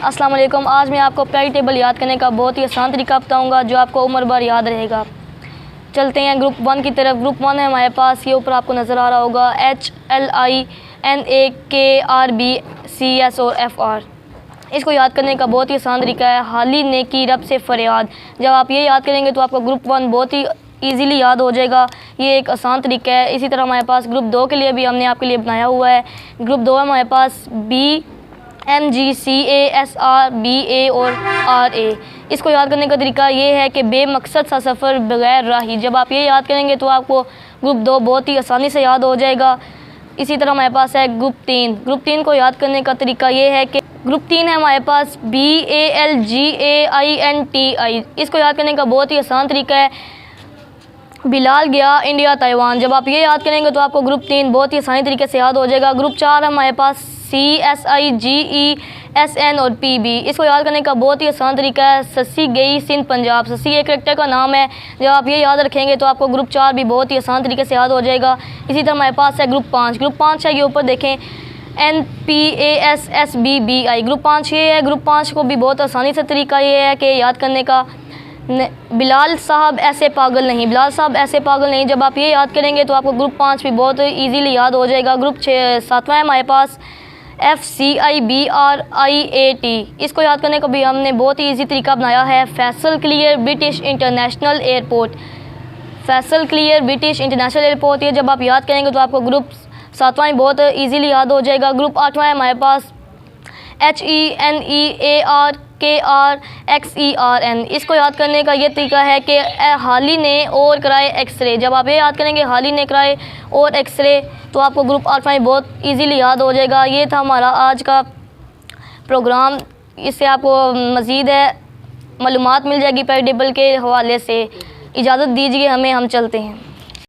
अस्सलाम वालेकुम। आज मैं आपको प्यारी टेबल याद करने का बहुत ही आसान तरीका बताऊंगा जो आपको उम्र भर याद रहेगा। चलते हैं ग्रुप 1 की तरफ। ग्रुप 1 है हमारे पास, ये ऊपर आपको नज़र आ रहा होगा HLINAKRBCS और FR। इसको याद करने का बहुत ही आसान तरीका है, हाली ने की रब से फरियाद। जब आप ये याद करेंगे तो आपको ग्रुप 1 बहुत ही ईज़िली याद हो जाएगा। ये एक आसान तरीका है। इसी तरह हमारे पास ग्रुप 2 के लिए भी हमने आपके लिए बनाया हुआ है। ग्रुप 2 है हमारे पास BMGCASRBA और RA। इसको याद करने का तरीका ये है कि बेमकसद सा सफ़र बगैर राही। जब आप ये याद करेंगे तो आपको ग्रुप 2 बहुत ही आसानी से याद हो जाएगा। इसी तरह हमारे पास है ग्रुप 3। ग्रुप 3 को याद करने का तरीका ये है कि ग्रुप 3 है हमारे पास BALGAINTI। इसको याद करने का बहुत ही आसान तरीका है, बिलाल गया इंडिया ताइवान। जब आप ये याद करेंगे तो आपको ग्रुप 3 बहुत ही आसानी तरीके से याद हो जाएगा। ग्रुप 4 हमारे पास CSIGESN और PB। इसको याद करने का बहुत ही आसान तरीका है, सस्सी गई सिंध पंजाब। सस्सी एक करेक्टर का नाम है। जब आप ये याद रखेंगे तो आपको ग्रुप 4 भी बहुत ही आसान तरीके से याद हो जाएगा। इसी तरह हमारे पास है ग्रुप 5। ग्रुप 5 है, ये ऊपर देखें NPASSBBI। ग्रुप 5 ये है। ग्रुप 5 को भी बहुत आसानी से तरीका ये है कि याद करने का, बिलाल साहब ऐसे पागल नहीं, बिलाल साहब ऐसे पागल नहीं। जब आप ये याद करेंगे तो आपको ग्रुप 5 भी बहुत इजीली याद हो जाएगा। ग्रुप 7वां है हमारे पास FCIBRIAT। इसको याद करने का भी हमने बहुत ही ईजी तरीका बनाया है, Faisal clear British international airport. Faisal clear British international airport, ये जब आप याद करेंगे तो आपको ग्रुप 7वां बहुत ईजीली याद हो जाएगा। ग्रुप 8वां है हमारे पास HENEARKRXERN। इसको याद करने का ये तरीका है कि हाली ने और कराए एक्सरे। जब आप ये याद करेंगे हाली ने कराए और एक्सरे तो आपको ग्रुप 8वां बहुत इजीली याद हो जाएगा। ये था हमारा आज का प्रोग्राम। इससे आपको मज़ीद मालूमात मिल जाएगी प्यारी टेबल के हवाले से। इजाज़त दीजिए हमें, हम चलते हैं।